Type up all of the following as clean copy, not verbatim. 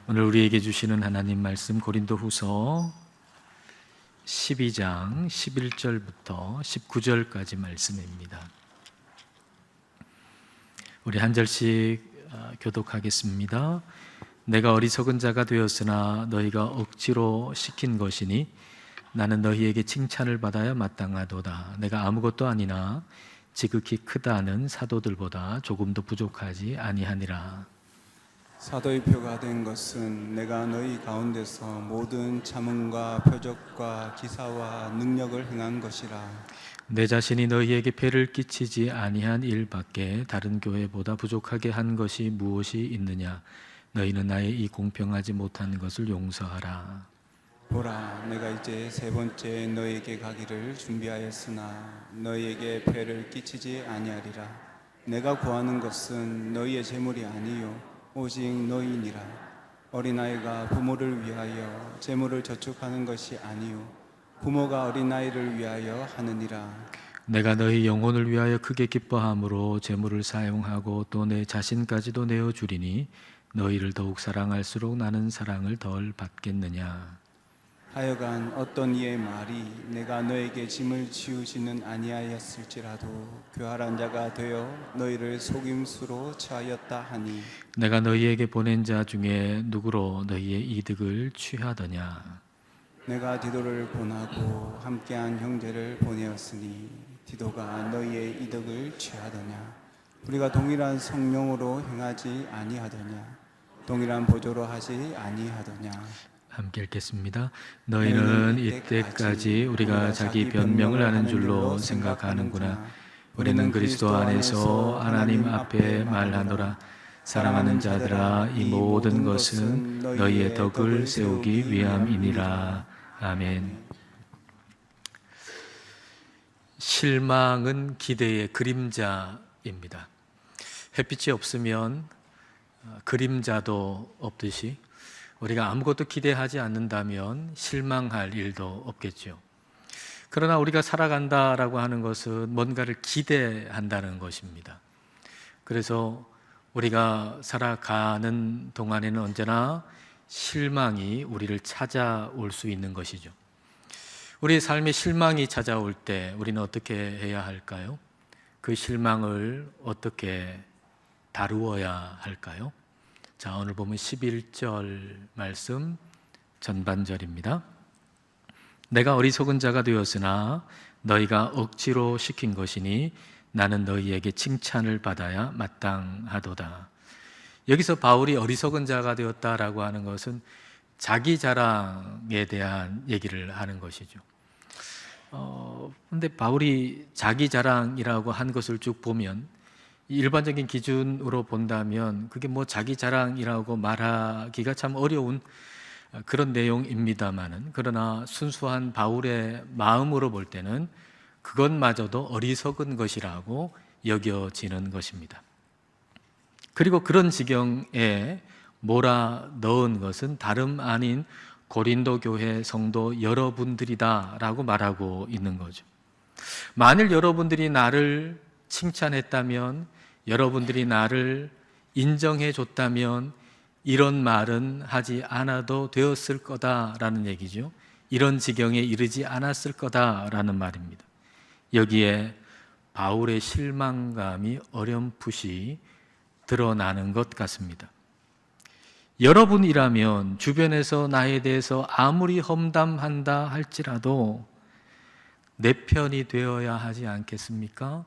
오늘 우리에게 주시는 하나님 말씀 고린도후서 12장 11절부터 19절까지 말씀입니다. 우리 한 절씩 교독하겠습니다. 내가 어리석은 자가 되었으나 너희가 억지로 시킨 것이니 나는 너희에게 칭찬을 받아야 마땅하도다. 내가 아무것도 아니나 지극히 크다는 사도들보다 조금도 부족하지 아니하니라. 사도의 표가 된 것은 내가 너희 가운데서 모든 자문과 표적과 기사와 능력을 행한 것이라. 내 자신이 너희에게 폐를 끼치지 아니한 일밖에 다른 교회보다 부족하게 한 것이 무엇이 있느냐? 너희는 나의 이 공평하지 못한 것을 용서하라. 보라, 내가 이제 세 번째 너희에게 가기를 준비하였으나 너희에게 폐를 끼치지 아니하리라. 내가 구하는 것은 너희의 재물이 아니요 오직 너희니라. 어린아이가 부모를 위하여 재물을 저축하는 것이 아니요 부모가 어린아이를 위하여 하느니라. 내가 너희 영혼을 위하여 크게 기뻐함으로 재물을 사용하고 또 내 자신까지도 내어주리니 너희를 더욱 사랑할수록 나는 사랑을 덜 받겠느냐. 하여간 어떤 이의 말이 내가 너에게 짐을 지우지는 아니하였을지라도 교활한 자가 되어 너희를 속임수로 처하였다 하니 내가 너희에게 보낸 자 중에 누구로 너희의 이득을 취하더냐. 내가 디도를 보내고 함께한 형제를 보내었으니 디도가 너희의 이득을 취하더냐. 우리가 동일한 성령으로 행하지 아니하더냐. 동일한 보조로 하지 아니하더냐. 함께 읽겠습니다. 너희는 이때까지 우리가 자기 변명을 하는 줄로 생각하는구나. 우리는 그리스도 안에서 하나님 앞에 말하노라. 사랑하는 자들아, 이 모든 것은 너희의 덕을 세우기 위함이니라. 아멘. 실망은 기대의 그림자입니다. 햇빛이 없으면 그림자도 없듯이 우리가 아무것도 기대하지 않는다면 실망할 일도 없겠죠. 그러나 우리가 살아간다라고 하는 것은 뭔가를 기대한다는 것입니다. 그래서 우리가 살아가는 동안에는 언제나 실망이 우리를 찾아올 수 있는 것이죠. 우리의 삶에 실망이 찾아올 때 우리는 어떻게 해야 할까요? 그 실망을 어떻게 다루어야 할까요? 자, 오늘 보면 11절 말씀 전반절입니다. 내가 어리석은 자가 되었으나 너희가 억지로 시킨 것이니 나는 너희에게 칭찬을 받아야 마땅하도다. 여기서 바울이 어리석은 자가 되었다라고 하는 것은 자기 자랑에 대한 얘기를 하는 것이죠. 근데 바울이 자기 자랑이라고 한 것을 쭉 보면 일반적인 기준으로 본다면 그게 뭐 자기 자랑이라고 말하기가 참 어려운 그런 내용입니다만은, 그러나 순수한 바울의 마음으로 볼 때는 그것마저도 어리석은 것이라고 여겨지는 것입니다. 그리고 그런 지경에 몰아 넣은 것은 다름 아닌 고린도 교회 성도 여러분들이다라고 말하고 있는 거죠. 만일 여러분들이 나를 칭찬했다면, 여러분들이 나를 인정해 줬다면 이런 말은 하지 않아도 되었을 거다라는 얘기죠. 이런 지경에 이르지 않았을 거다라는 말입니다. 여기에 바울의 실망감이 어렴풋이 드러나는 것 같습니다. 여러분이라면 주변에서 나에 대해서 아무리 험담한다 할지라도 내 편이 되어야 하지 않겠습니까?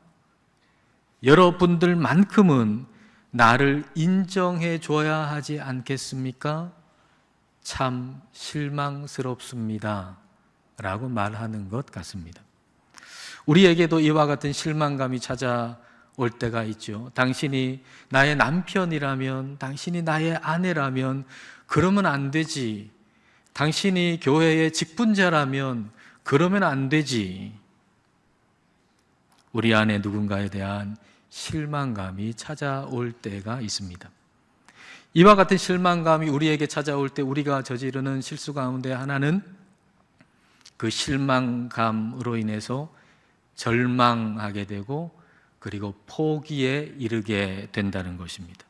여러분들만큼은 나를 인정해 줘야 하지 않겠습니까? 참 실망스럽습니다 라고 말하는 것 같습니다. 우리에게도 이와 같은 실망감이 찾아올 때가 있죠. 당신이 나의 남편이라면, 당신이 나의 아내라면 그러면 안 되지. 당신이 교회의 직분자라면 그러면 안 되지. 우리 안에 누군가에 대한 실망감이 찾아올 때가 있습니다. 이와 같은 실망감이 우리에게 찾아올 때 우리가 저지르는 실수 가운데 하나는 그 실망감으로 인해서 절망하게 되고 그리고 포기에 이르게 된다는 것입니다.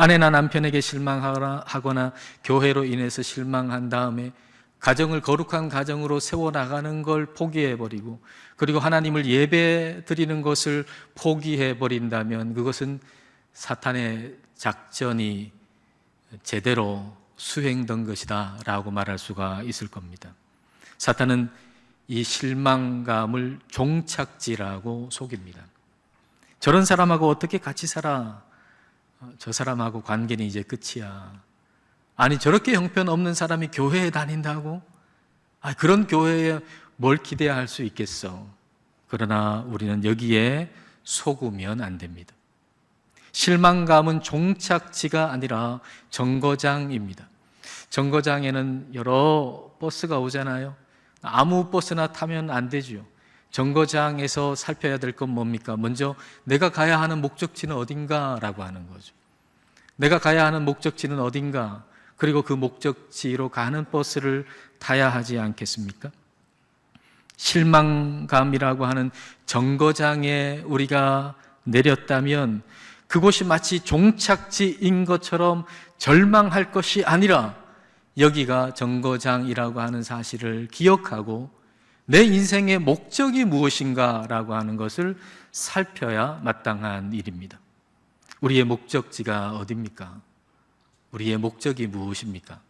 아내나 남편에게 실망하거나 교회로 인해서 실망한 다음에 가정을 거룩한 가정으로 세워나가는 걸 포기해버리고, 그리고 하나님을 예배 드리는 것을 포기해버린다면 그것은 사탄의 작전이 제대로 수행된 것이다 라고 말할 수가 있을 겁니다. 사탄은 이 실망감을 종착지라고 속입니다. 저런 사람하고 어떻게 같이 살아? 저 사람하고 관계는 이제 끝이야. 아니, 저렇게 형편없는 사람이 교회에 다닌다고? 그런 교회에 뭘 기대할 수 있겠어? 그러나 우리는 여기에 속으면 안 됩니다. 실망감은 종착지가 아니라 정거장입니다. 정거장에는 여러 버스가 오잖아요. 아무 버스나 타면 안 되죠. 정거장에서 살펴야 될 건 뭡니까? 먼저 내가 가야 하는 목적지는 어딘가라고 하는 거죠. 내가 가야 하는 목적지는 어딘가, 그리고 그 목적지로 가는 버스를 타야 하지 않겠습니까? 실망감이라고 하는 정거장에 우리가 내렸다면 그곳이 마치 종착지인 것처럼 절망할 것이 아니라 여기가 정거장이라고 하는 사실을 기억하고 내 인생의 목적이 무엇인가라고 하는 것을 살펴야 마땅한 일입니다. 우리의 목적지가 어디입니까? 우리의 목적이 무엇입니까?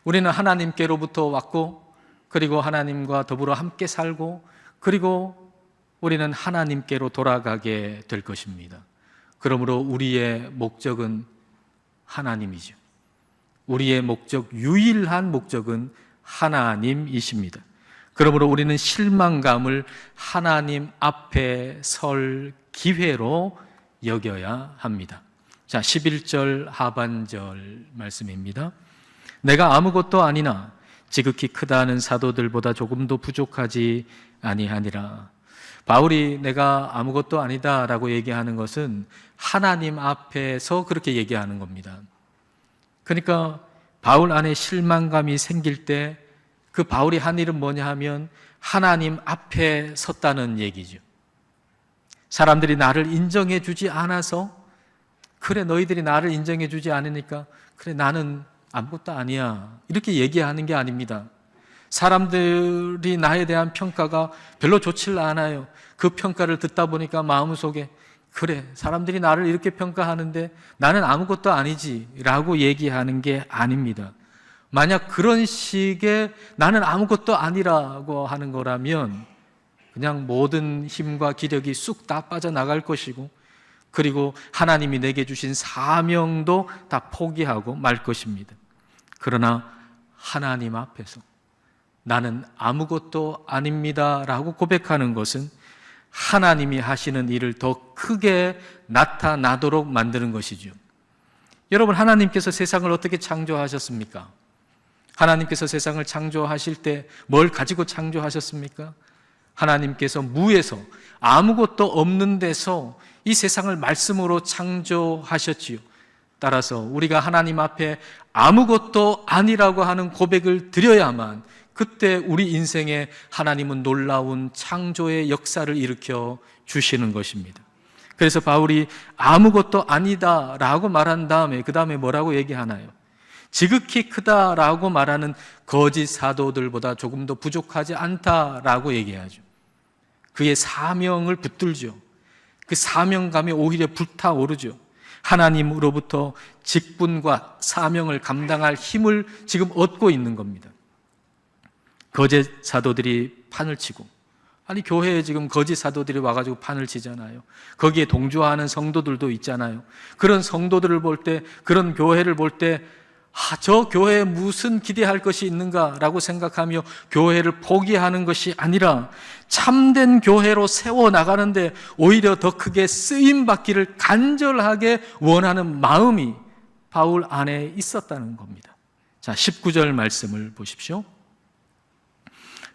우리는 하나님께로부터 왔고, 그리고 하나님과 더불어 함께 살고, 그리고 우리는 하나님께로 돌아가게 될 것입니다. 그러므로 우리의 목적은 하나님이죠. 우리의 목적, 유일한 목적은 하나님이십니다. 그러므로 우리는 실망감을 하나님 앞에 설 기회로 여겨야 합니다. 자, 11절 하반절 말씀입니다. 내가 아무것도 아니나 지극히 크다는 사도들보다 조금도 부족하지 아니하니라. 바울이 내가 아무것도 아니다라고 얘기하는 것은 하나님 앞에서 그렇게 얘기하는 겁니다. 그러니까 바울 안에 실망감이 생길 때 그 바울이 한 일은 뭐냐 하면 하나님 앞에 섰다는 얘기죠. 사람들이 나를 인정해 주지 않아서, 그래 너희들이 나를 인정해 주지 않으니까 그래 나는 아무것도 아니야, 이렇게 얘기하는 게 아닙니다. 사람들이 나에 대한 평가가 별로 좋지 않아요. 그 평가를 듣다 보니까 마음속에 그래 사람들이 나를 이렇게 평가하는데 나는 아무것도 아니지 라고 얘기하는 게 아닙니다. 만약 그런 식의 나는 아무것도 아니라고 하는 거라면 그냥 모든 힘과 기력이 쑥 다 빠져나갈 것이고, 그리고 하나님이 내게 주신 사명도 다 포기하고 말 것입니다. 그러나 하나님 앞에서 나는 아무것도 아닙니다 라고 고백하는 것은 하나님이 하시는 일을 더 크게 나타나도록 만드는 것이죠. 여러분, 하나님께서 세상을 어떻게 창조하셨습니까? 하나님께서 세상을 창조하실 때 뭘 가지고 창조하셨습니까? 하나님께서 무에서, 아무것도 없는 데서 이 세상을 말씀으로 창조하셨지요. 따라서 우리가 하나님 앞에 아무것도 아니라고 하는 고백을 드려야만 그때 우리 인생에 하나님은 놀라운 창조의 역사를 일으켜 주시는 것입니다. 그래서 바울이 아무것도 아니다라고 말한 다음에 그 다음에 뭐라고 얘기하나요? 지극히 크다라고 말하는 거짓 사도들보다 조금 더 부족하지 않다라고 얘기하죠. 그의 사명을 붙들죠. 그 사명감이 오히려 불타오르죠. 하나님으로부터 직분과 사명을 감당할 힘을 지금 얻고 있는 겁니다. 거짓 사도들이 판을 치고, 아니 교회에 지금 거짓 사도들이 와가지고 판을 치잖아요. 거기에 동조하는 성도들도 있잖아요. 그런 성도들을 볼 때, 그런 교회를 볼 때 저 교회에 무슨 기대할 것이 있는가라고 생각하며 교회를 포기하는 것이 아니라 참된 교회로 세워나가는데 오히려 더 크게 쓰임받기를 간절하게 원하는 마음이 바울 안에 있었다는 겁니다. 자, 19절 말씀을 보십시오.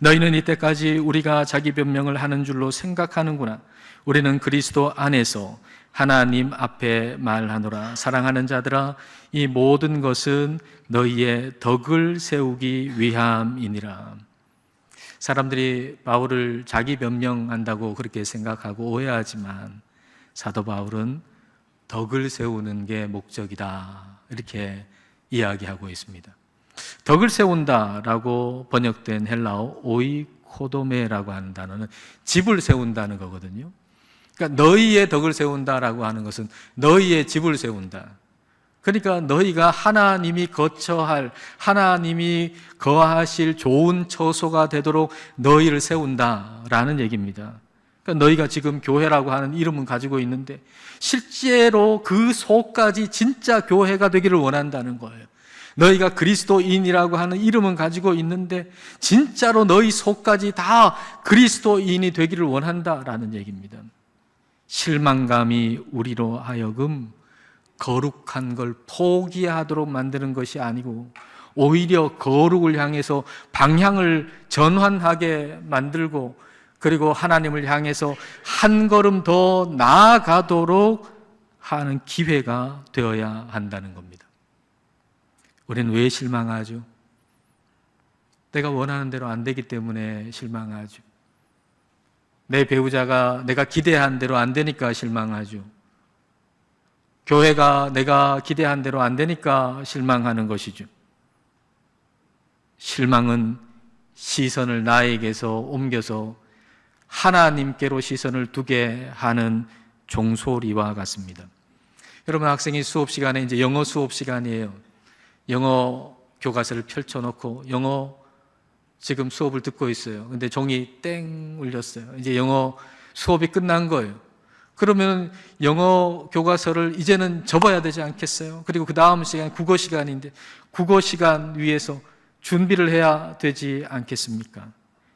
너희는 이때까지 우리가 자기 변명을 하는 줄로 생각하는구나. 우리는 그리스도 안에서 하나님 앞에 말하노라. 사랑하는 자들아, 이 모든 것은 너희의 덕을 세우기 위함이니라. 사람들이 바울을 자기 변명한다고 그렇게 생각하고 오해하지만 사도 바울은 덕을 세우는 게 목적이다, 이렇게 이야기하고 있습니다. 덕을 세운다라고 번역된 헬라어 오이코도메라고 하는 단어는 집을 세운다는 거거든요. 그러니까 너희의 덕을 세운다라고 하는 것은 너희의 집을 세운다. 그러니까 너희가 하나님이 거처할, 하나님이 거하실 좋은 처소가 되도록 너희를 세운다라는 얘기입니다. 그러니까 너희가 지금 교회라고 하는 이름은 가지고 있는데 실제로 그 속까지 진짜 교회가 되기를 원한다는 거예요. 너희가 그리스도인이라고 하는 이름은 가지고 있는데 진짜로 너희 속까지 다 그리스도인이 되기를 원한다라는 얘기입니다. 실망감이 우리로 하여금 거룩한 걸 포기하도록 만드는 것이 아니고 오히려 거룩을 향해서 방향을 전환하게 만들고, 그리고 하나님을 향해서 한 걸음 더 나아가도록 하는 기회가 되어야 한다는 겁니다. 우리는 왜 실망하죠? 내가 원하는 대로 안 되기 때문에 실망하죠. 내 배우자가 내가 기대한 대로 안 되니까 실망하죠. 교회가 내가 기대한 대로 안 되니까 실망하는 것이죠. 실망은 시선을 나에게서 옮겨서 하나님께로 시선을 두게 하는 종소리와 같습니다. 여러분, 학생이 수업 시간에 이제 영어 수업 시간이에요. 영어 교과서를 펼쳐놓고 영어 지금 수업을 듣고 있어요. 근데 종이 땡 울렸어요. 이제 영어 수업이 끝난 거예요. 그러면 영어 교과서를 이제는 접어야 되지 않겠어요? 그리고 그 다음 시간 국어 시간인데 국어 시간 위해서 준비를 해야 되지 않겠습니까?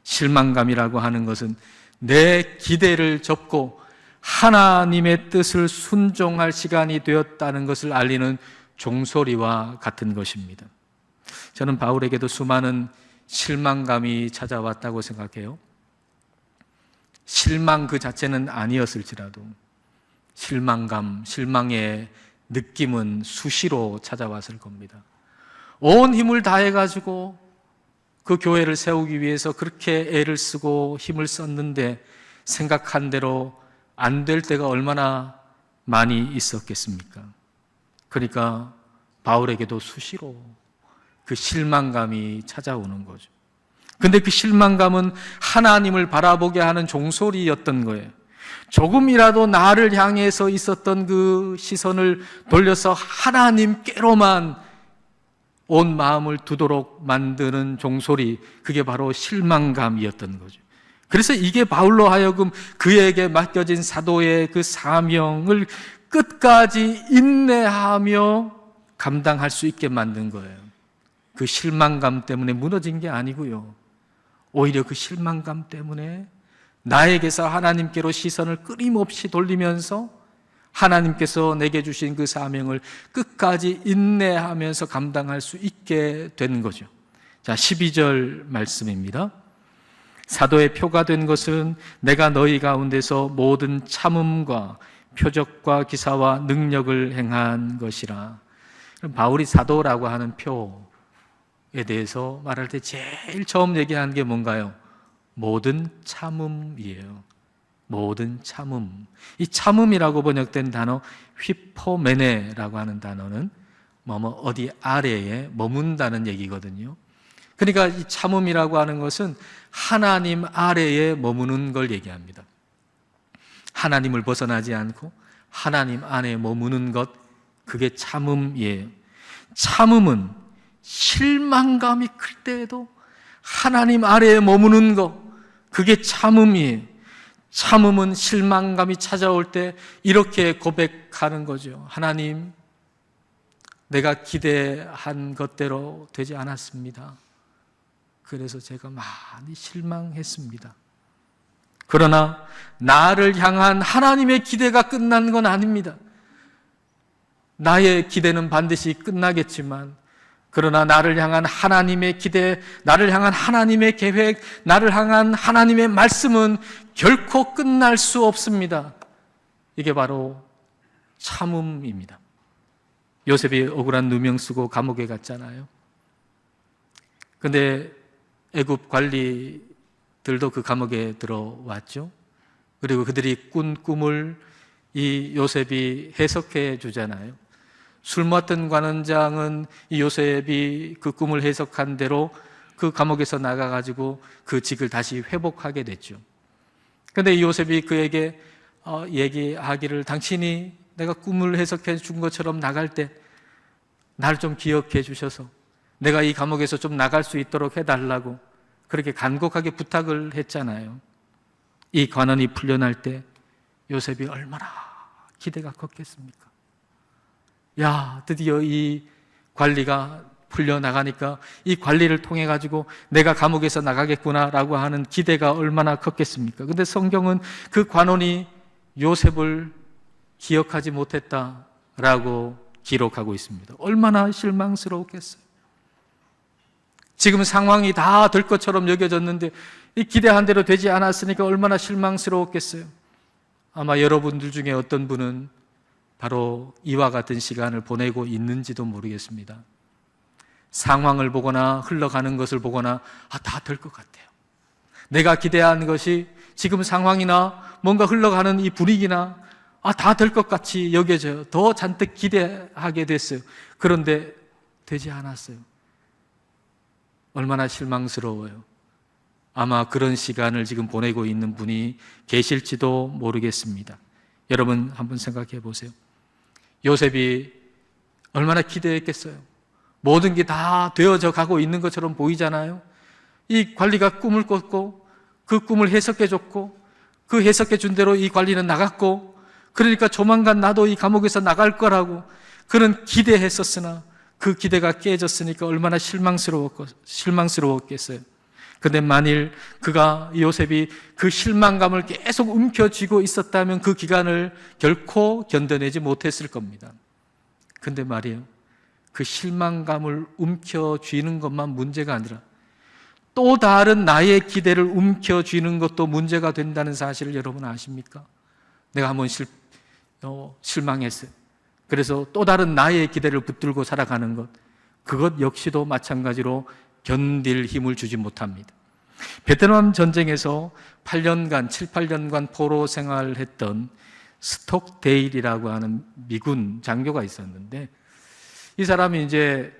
실망감이라고 하는 것은 내 기대를 접고 하나님의 뜻을 순종할 시간이 되었다는 것을 알리는 종소리와 같은 것입니다. 저는 바울에게도 수많은 실망감이 찾아왔다고 생각해요. 실망 그 자체는 아니었을지라도 실망감, 실망의 느낌은 수시로 찾아왔을 겁니다. 온 힘을 다해가지고 그 교회를 세우기 위해서 그렇게 애를 쓰고 힘을 썼는데 생각한 대로 안 될 때가 얼마나 많이 있었겠습니까? 그러니까 바울에게도 수시로 그 실망감이 찾아오는 거죠. 근데 그 실망감은 하나님을 바라보게 하는 종소리였던 거예요. 조금이라도 나를 향해서 있었던 그 시선을 돌려서 하나님께로만 온 마음을 두도록 만드는 종소리, 그게 바로 실망감이었던 거죠. 그래서 이게 바울로 하여금 그에게 맡겨진 사도의 그 사명을 끝까지 인내하며 감당할 수 있게 만든 거예요. 그 실망감 때문에 무너진 게 아니고요. 오히려 그 실망감 때문에 나에게서 하나님께로 시선을 끊임없이 돌리면서 하나님께서 내게 주신 그 사명을 끝까지 인내하면서 감당할 수 있게 된 거죠. 자, 12절 말씀입니다. 사도의 표가 된 것은 내가 너희 가운데서 모든 참음과 표적과 기사와 능력을 행한 것이라. 바울이 사도라고 하는 표에 대해서 말할 때 제일 처음 얘기한 게 뭔가요? 모든 참음이에요. 모든 참음. 이 참음이라고 번역된 단어 휘포메네라고 하는 단어는 어디 아래에 머문다는 얘기거든요. 그러니까 이 참음이라고 하는 것은 하나님 아래에 머무는 걸 얘기합니다. 하나님을 벗어나지 않고 하나님 안에 머무는 것, 그게 참음이에요. 참음은 실망감이 클 때에도 하나님 아래에 머무는 것, 그게 참음이에요. 참음은 실망감이 찾아올 때 이렇게 고백하는 거죠. 하나님, 내가 기대한 것대로 되지 않았습니다. 그래서 제가 많이 실망했습니다. 그러나 나를 향한 하나님의 기대가 끝난 건 아닙니다. 나의 기대는 반드시 끝나겠지만, 그러나 나를 향한 하나님의 기대, 나를 향한 하나님의 계획, 나를 향한 하나님의 말씀은 결코 끝날 수 없습니다. 이게 바로 참음입니다. 요셉이 억울한 누명 쓰고 감옥에 갔잖아요. 근데 애굽 관리들도 그 감옥에 들어왔죠. 그리고 그들이 꾼 꿈을 이 요셉이 해석해 주잖아요. 술 맡은 관원장은 이 요셉이 그 꿈을 해석한 대로 그 감옥에서 나가가지고 그 직을 다시 회복하게 됐죠. 그런데 이 요셉이 그에게 얘기하기를, 당신이 내가 꿈을 해석해 준 것처럼 나갈 때 날 좀 기억해 주셔서 내가 이 감옥에서 좀 나갈 수 있도록 해달라고 그렇게 간곡하게 부탁을 했잖아요. 이 관원이 풀려날 때 요셉이 얼마나 기대가 컸겠습니까? 야, 드디어 이 관리가 풀려나가니까 이 관리를 통해 가지고 내가 감옥에서 나가겠구나라고 하는 기대가 얼마나 컸겠습니까? 근데 성경은 그 관원이 요셉을 기억하지 못했다라고 기록하고 있습니다. 얼마나 실망스러웠겠어요. 지금 상황이 다 될 것처럼 여겨졌는데 이 기대한 대로 되지 않았으니까 얼마나 실망스러웠겠어요. 아마 여러분들 중에 어떤 분은 바로 이와 같은 시간을 보내고 있는지도 모르겠습니다. 상황을 보거나 흘러가는 것을 보거나 다 될 것 같아요. 내가 기대한 것이 지금 상황이나 뭔가 흘러가는 이 분위기나 다 될 것 같이 여겨져요. 더 잔뜩 기대하게 됐어요. 그런데 되지 않았어요. 얼마나 실망스러워요. 아마 그런 시간을 지금 보내고 있는 분이 계실지도 모르겠습니다. 여러분 한번 생각해 보세요. 요셉이 얼마나 기대했겠어요. 모든 게 다 되어져 가고 있는 것처럼 보이잖아요. 이 관리가 꿈을 꿨고 그 꿈을 해석해 줬고 그 해석해 준 대로 이 관리는 나갔고, 그러니까 조만간 나도 이 감옥에서 나갈 거라고 그런 기대했었으나 그 기대가 깨졌으니까 얼마나 실망스러웠겠어요. 근데 만일 요셉이 그 실망감을 계속 움켜쥐고 있었다면 그 기간을 결코 견뎌내지 못했을 겁니다. 근데 말이에요, 그 실망감을 움켜쥐는 것만 문제가 아니라 또 다른 나의 기대를 움켜쥐는 것도 문제가 된다는 사실을 여러분 아십니까? 내가 한번 실망했어요. 그래서 또 다른 나의 기대를 붙들고 살아가는 것, 그것 역시도 마찬가지로 견딜 힘을 주지 못합니다. 베트남 전쟁에서 7, 8년간 포로 생활했던 스톡데일이라고 하는 미군 장교가 있었는데, 이 사람이 이제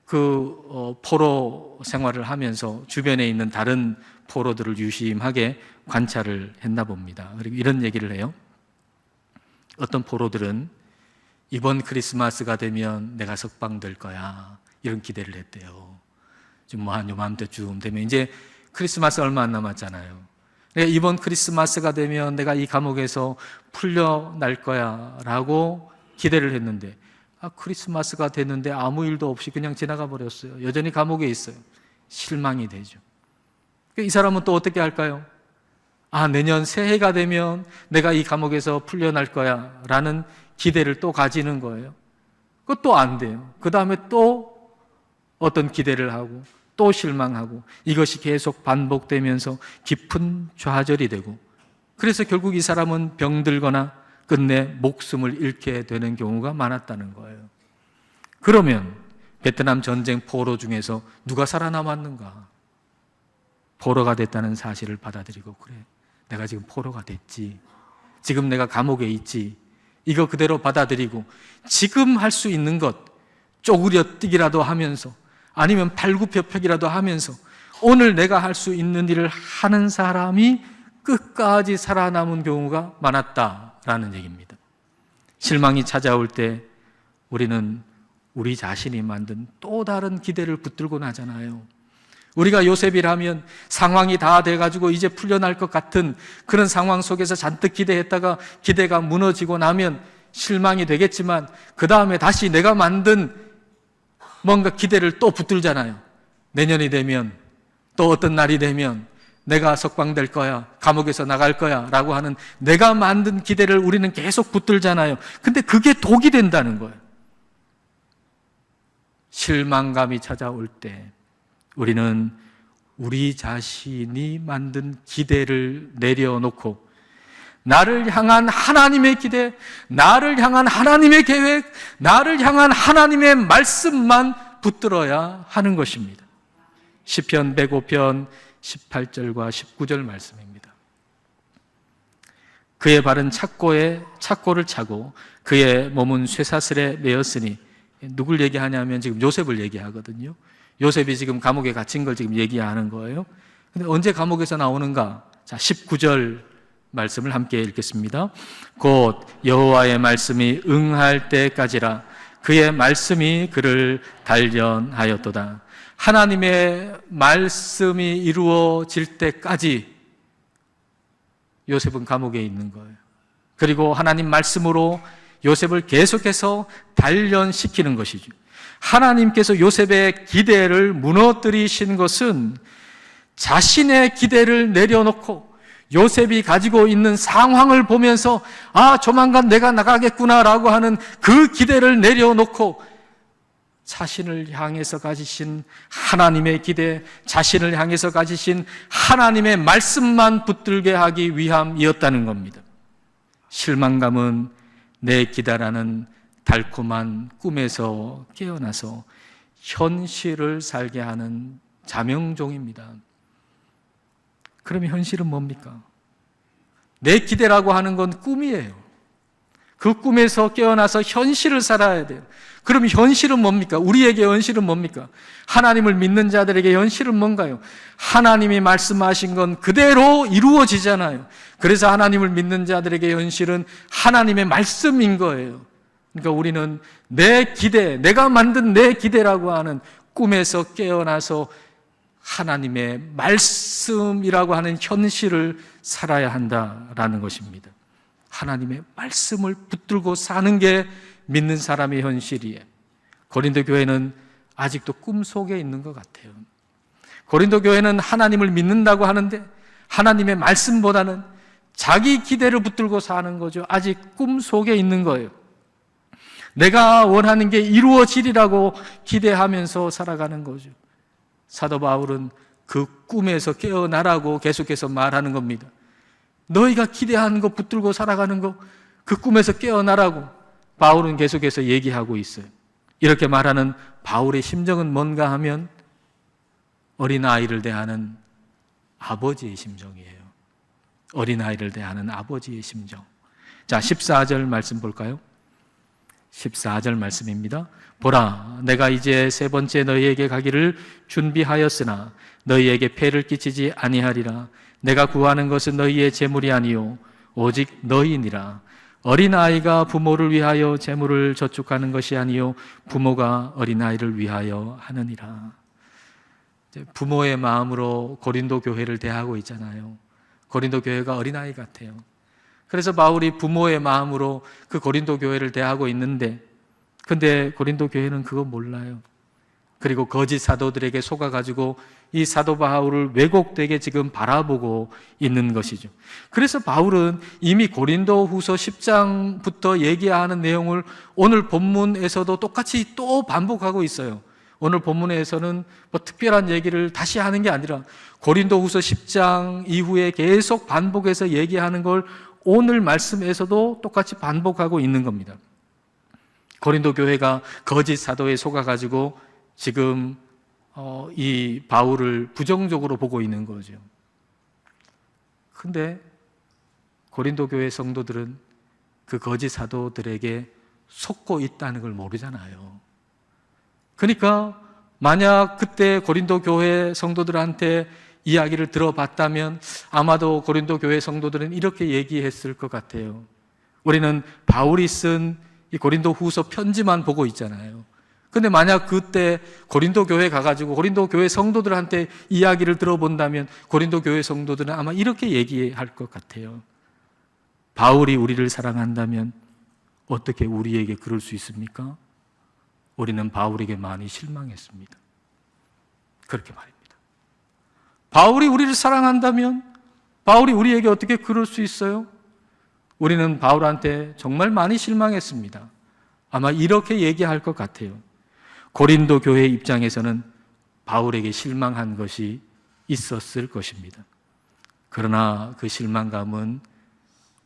포로 생활을 하면서 주변에 있는 다른 포로들을 유심하게 관찰을 했나 봅니다. 그리고 이런 얘기를 해요. 어떤 포로들은 이번 크리스마스가 되면 내가 석방될 거야, 이런 기대를 했대요. 지금 한 요맘때쯤 되면 이제 크리스마스 얼마 안 남았잖아요. 이번 크리스마스가 되면 내가 이 감옥에서 풀려날 거야 라고 기대를 했는데, 크리스마스가 됐는데 아무 일도 없이 그냥 지나가 버렸어요. 여전히 감옥에 있어요. 실망이 되죠. 이 사람은 또 어떻게 할까요? 내년 새해가 되면 내가 이 감옥에서 풀려날 거야 라는 기대를 또 가지는 거예요. 그것도 안 돼요. 그 다음에 또 어떤 기대를 하고 또 실망하고, 이것이 계속 반복되면서 깊은 좌절이 되고, 그래서 결국 이 사람은 병들거나 끝내 목숨을 잃게 되는 경우가 많았다는 거예요. 그러면 베트남 전쟁 포로 중에서 누가 살아남았는가? 포로가 됐다는 사실을 받아들이고, 그래, 내가 지금 포로가 됐지, 지금 내가 감옥에 있지, 이거 그대로 받아들이고 지금 할 수 있는 것 쪼그려 뛰기라도 하면서, 아니면 발굽혀펴기라도 하면서 오늘 내가 할 수 있는 일을 하는 사람이 끝까지 살아남은 경우가 많았다라는 얘기입니다. 실망이 찾아올 때 우리는 우리 자신이 만든 또 다른 기대를 붙들고 나잖아요. 우리가 요셉이라면 상황이 다 돼가지고 이제 풀려날 것 같은 그런 상황 속에서 잔뜩 기대했다가 기대가 무너지고 나면 실망이 되겠지만, 그 다음에 다시 내가 만든 뭔가 기대를 또 붙들잖아요. 내년이 되면, 또 어떤 날이 되면 내가 석방될 거야, 감옥에서 나갈 거야 라고 하는 내가 만든 기대를 우리는 계속 붙들잖아요. 근데 그게 독이 된다는 거예요. 실망감이 찾아올 때 우리는 우리 자신이 만든 기대를 내려놓고 나를 향한 하나님의 기대, 나를 향한 하나님의 계획, 나를 향한 하나님의 말씀만 붙들어야 하는 것입니다. 시편 105편 18절과 19절 말씀입니다. 그의 발은 착고를 차고 그의 몸은 쇠사슬에 매였으니, 누굴 얘기하냐면 지금 요셉을 얘기하거든요. 요셉이 지금 감옥에 갇힌 걸 지금 얘기하는 거예요. 근데 언제 감옥에서 나오는가? 자, 19절 말씀을 함께 읽겠습니다. 곧 여호와의 말씀이 응할 때까지라. 그의 말씀이 그를 단련하였도다. 하나님의 말씀이 이루어질 때까지 요셉은 감옥에 있는 거예요. 그리고 하나님 말씀으로 요셉을 계속해서 단련시키는 것이죠. 하나님께서 요셉의 기대를 무너뜨리신 것은 자신의 기대를 내려놓고 요셉이 가지고 있는 상황을 보면서 조만간 내가 나가겠구나라고 하는 그 기대를 내려놓고 자신을 향해서 가지신 하나님의 기대, 자신을 향해서 가지신 하나님의 말씀만 붙들게 하기 위함이었다는 겁니다. 실망감은 내 기다라는 달콤한 꿈에서 깨어나서 현실을 살게 하는 자명종입니다. 그러면 현실은 뭡니까? 내 기대라고 하는 건 꿈이에요. 그 꿈에서 깨어나서 현실을 살아야 돼요. 그럼 현실은 뭡니까? 우리에게 현실은 뭡니까? 하나님을 믿는 자들에게 현실은 뭔가요? 하나님이 말씀하신 건 그대로 이루어지잖아요. 그래서 하나님을 믿는 자들에게 현실은 하나님의 말씀인 거예요. 그러니까 우리는 내 기대, 내가 만든 내 기대라고 하는 꿈에서 깨어나서 하나님의 말씀이라고 하는 현실을 살아야 한다라는 것입니다. 하나님의 말씀을 붙들고 사는 게 믿는 사람의 현실이에요. 고린도 교회는 아직도 꿈속에 있는 것 같아요. 고린도 교회는 하나님을 믿는다고 하는데 하나님의 말씀보다는 자기 기대를 붙들고 사는 거죠. 아직 꿈속에 있는 거예요. 내가 원하는 게 이루어지리라고 기대하면서 살아가는 거죠. 사도 바울은 그 꿈에서 깨어나라고 계속해서 말하는 겁니다. 너희가 기대하는 거 붙들고 살아가는 거, 그 꿈에서 깨어나라고 바울은 계속해서 얘기하고 있어요. 이렇게 말하는 바울의 심정은 뭔가 하면 어린아이를 대하는 아버지의 심정이에요. 어린아이를 대하는 아버지의 심정. 자, 14절 말씀 볼까요? 14절 말씀입니다. 보라, 내가 이제 세 번째 너희에게 가기를 준비하였으나 너희에게 폐를 끼치지 아니하리라. 내가 구하는 것은 너희의 재물이 아니요 오직 너희니라. 어린아이가 부모를 위하여 재물을 저축하는 것이 아니요 부모가 어린아이를 위하여 하느니라. 부모의 마음으로 고린도 교회를 대하고 있잖아요. 고린도 교회가 어린아이 같아요. 그래서 바울이 부모의 마음으로 그 고린도 교회를 대하고 있는데, 근데 고린도 교회는 그거 몰라요. 그리고 거짓 사도들에게 속아가지고 이 사도 바울을 왜곡되게 지금 바라보고 있는 것이죠. 그래서 바울은 이미 고린도 후서 10장부터 얘기하는 내용을 오늘 본문에서도 똑같이 또 반복하고 있어요. 오늘 본문에서는 뭐 특별한 얘기를 다시 하는 게 아니라 고린도 후서 10장 이후에 계속 반복해서 얘기하는 걸 오늘 말씀에서도 똑같이 반복하고 있는 겁니다. 고린도 교회가 거짓 사도에 속아가지고 지금 이 바울을 부정적으로 보고 있는 거죠. 근데 고린도 교회 성도들은 그 거짓 사도들에게 속고 있다는 걸 모르잖아요. 그러니까 만약 그때 고린도 교회 성도들한테 이야기를 들어봤다면 아마도 고린도 교회 성도들은 이렇게 얘기했을 것 같아요. 우리는 바울이 쓴 이 고린도 후서 편지만 보고 있잖아요. 근데 만약 그때 고린도 교회 가가지고 고린도 교회 성도들한테 이야기를 들어본다면 고린도 교회 성도들은 아마 이렇게 얘기할 것 같아요. 바울이 우리를 사랑한다면 어떻게 우리에게 그럴 수 있습니까? 우리는 바울에게 많이 실망했습니다. 그렇게 말입니다. 바울이 우리를 사랑한다면 바울이 우리에게 어떻게 그럴 수 있어요? 우리는 바울한테 정말 많이 실망했습니다. 아마 이렇게 얘기할 것 같아요. 고린도 교회 입장에서는 바울에게 실망한 것이 있었을 것입니다. 그러나 그 실망감은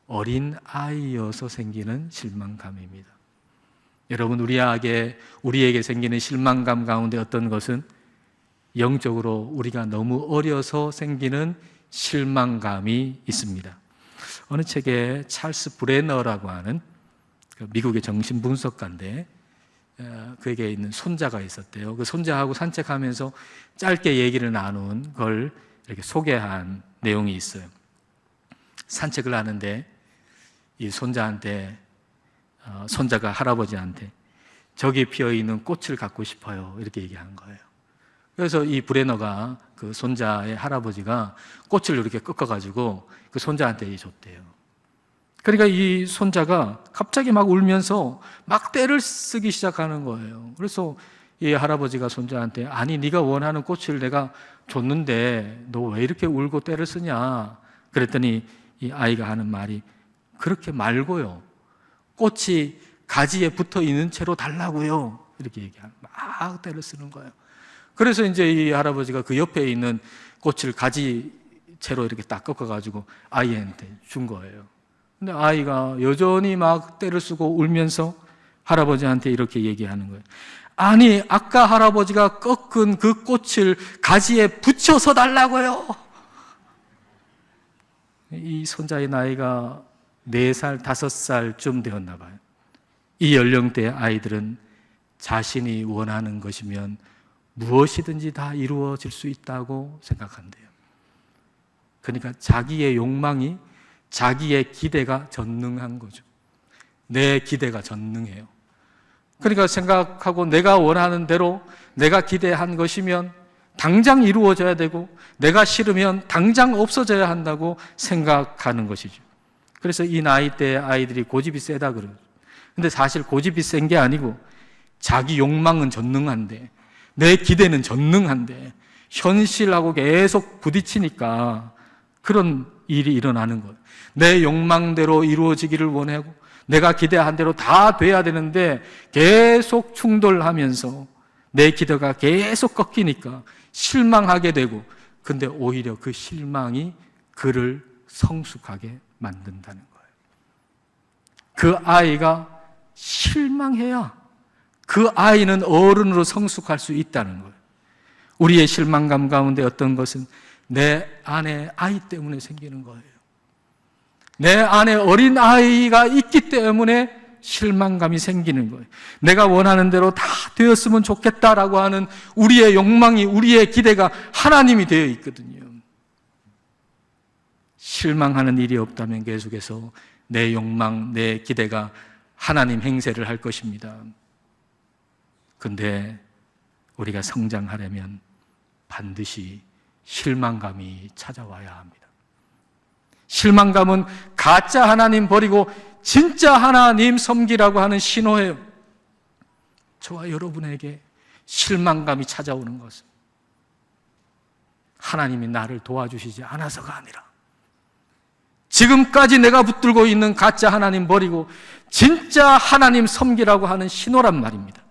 어린 아이여서 생기는 실망감입니다. 여러분, 우리에게 생기는 실망감 가운데 어떤 것은 영적으로 우리가 너무 어려서 생기는 실망감이 있습니다. 어느 책에 찰스 브레너라고 하는 미국의 정신분석가인데 그에게 있는 손자가 있었대요. 그 손자하고 산책하면서 짧게 얘기를 나눈 걸 이렇게 소개한 내용이 있어요. 산책을 하는데 이 손자한테 손자가 할아버지한테 저기 피어있는 꽃을 갖고 싶어요 이렇게 얘기한 거예요. 그래서 이 브레너가 그 손자의 할아버지가 꽃을 이렇게 꺾어가지고 그 손자한테 줬대요. 그러니까 이 손자가 갑자기 막 울면서 막 떼를 쓰기 시작하는 거예요. 그래서 이 할아버지가 손자한테 아니 네가 원하는 꽃을 내가 줬는데 너 왜 이렇게 울고 떼를 쓰냐 그랬더니 이 아이가 하는 말이 그렇게 말고요 꽃이 가지에 붙어 있는 채로 달라고요 이렇게 얘기하는 막 떼를 쓰는 거예요. 그래서 이제 이 할아버지가 그 옆에 있는 꽃을 가지 채로 이렇게 딱 꺾어가지고 아이한테 준 거예요. 근데 아이가 여전히 막 떼를 쓰고 울면서 할아버지한테 이렇게 얘기하는 거예요. 아니 아까 할아버지가 꺾은 그 꽃을 가지에 붙여서 달라고요. 이 손자의 나이가 4살, 5살쯤 되었나 봐요. 이 연령대의 아이들은 자신이 원하는 것이면 무엇이든지 다 이루어질 수 있다고 생각한대요. 그러니까 자기의 욕망이 자기의 기대가 전능한 거죠. 내 기대가 전능해요. 그러니까 생각하고 내가 원하는 대로 내가 기대한 것이면 당장 이루어져야 되고 내가 싫으면 당장 없어져야 한다고 생각하는 것이죠. 그래서 이 나이대의 아이들이 고집이 세다 그래요. 근데 사실 고집이 센 게 아니고 자기 욕망은 전능한데 내 기대는 전능한데 현실하고 계속 부딪히니까 그런 일이 일어나는 거예요. 내 욕망대로 이루어지기를 원하고 내가 기대한 대로 다 돼야 되는데 계속 충돌하면서 내 기대가 계속 꺾이니까 실망하게 되고 근데 오히려 그 실망이 그를 성숙하게 만든다는 거예요. 그 아이가 실망해야 그 아이는 어른으로 성숙할 수 있다는 거예요. 우리의 실망감 가운데 어떤 것은 내 안에 아이 때문에 생기는 거예요. 내 안에 어린 아이가 있기 때문에 실망감이 생기는 거예요. 내가 원하는 대로 다 되었으면 좋겠다라고 하는 우리의 욕망이, 우리의 기대가 하나님이 되어 있거든요. 실망하는 일이 없다면 계속해서 내 욕망, 내 기대가 하나님 행세를 할 것입니다. 근데 우리가 성장하려면 반드시 실망감이 찾아와야 합니다. 실망감은 가짜 하나님 버리고 진짜 하나님 섬기라고 하는 신호예요. 저와 여러분에게 실망감이 찾아오는 것은 하나님이 나를 도와주시지 않아서가 아니라 지금까지 내가 붙들고 있는 가짜 하나님 버리고 진짜 하나님 섬기라고 하는 신호란 말입니다.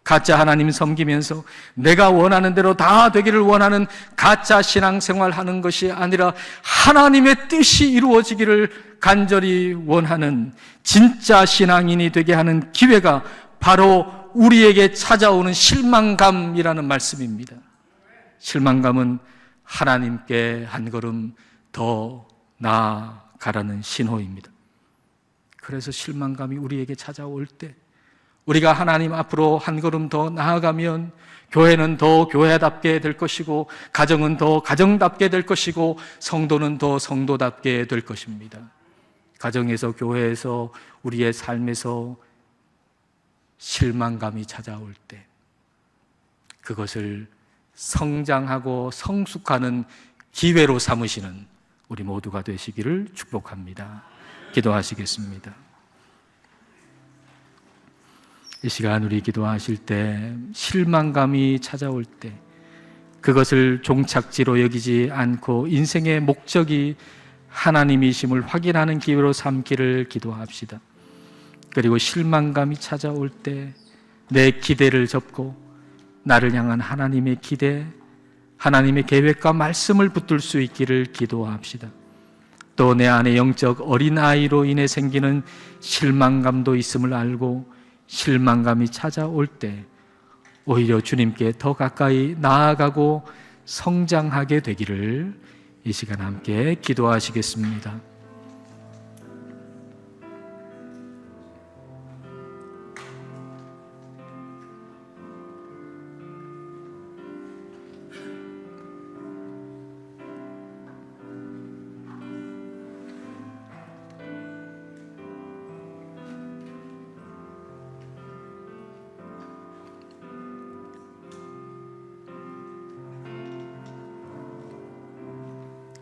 가짜 하나님 섬기면서 내가 원하는 대로 다 되기를 원하는 가짜 신앙생활 하는 것이 아니라 하나님의 뜻이 이루어지기를 간절히 원하는 진짜 신앙인이 되게 하는 기회가 바로 우리에게 찾아오는 실망감이라는 말씀입니다. 실망감은 하나님께 한 걸음 더 나아가라는 신호입니다. 그래서 실망감이 우리에게 찾아올 때 우리가 하나님 앞으로 한 걸음 더 나아가면 교회는 더 교회답게 될 것이고 가정은 더 가정답게 될 것이고 성도는 더 성도답게 될 것입니다. 가정에서 교회에서 우리의 삶에서 실망감이 찾아올 때 그것을 성장하고 성숙하는 기회로 삼으시는 우리 모두가 되시기를 축복합니다. 기도하시겠습니다. 이 시간 우리 기도하실 때 실망감이 찾아올 때 그것을 종착지로 여기지 않고 인생의 목적이 하나님이심을 확인하는 기회로 삼기를 기도합시다. 그리고 실망감이 찾아올 때 내 기대를 접고 나를 향한 하나님의 기대, 하나님의 계획과 말씀을 붙들 수 있기를 기도합시다. 또 내 안에 영적 어린아이로 인해 생기는 실망감도 있음을 알고 실망감이 찾아올 때 오히려 주님께 더 가까이 나아가고 성장하게 되기를 이 시간 함께 기도하시겠습니다.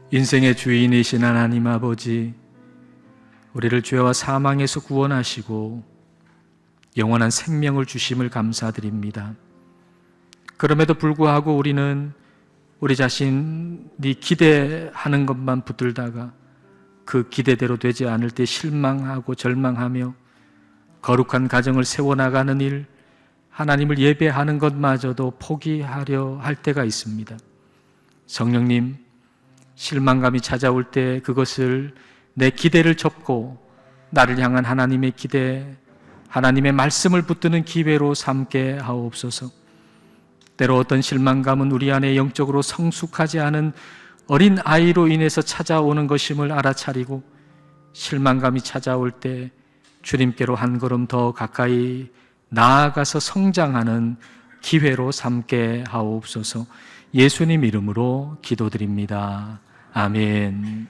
인생의 주인이신 하나님 아버지, 우리를 죄와 사망에서 구원하시고 영원한 생명을 주심을 감사드립니다. 그럼에도 불구하고 우리는 우리 자신이 기대하는 것만 붙들다가 그 기대대로 되지 않을 때 실망하고 절망하며 거룩한 가정을 세워나가는 일, 하나님을 예배하는 것마저도 포기하려 할 때가 있습니다. 성령님, 실망감이 찾아올 때 그것을 내 기대를 접고 나를 향한 하나님의 기대, 하나님의 말씀을 붙드는 기회로 삼게 하옵소서. 때로 어떤 실망감은 우리 안에 영적으로 성숙하지 않은 어린 아이로 인해서 찾아오는 것임을 알아차리고 실망감이 찾아올 때 주님께로 한 걸음 더 가까이 나아가서 성장하는 기회로 삼게 하옵소서. 예수님 이름으로 기도드립니다. 아멘.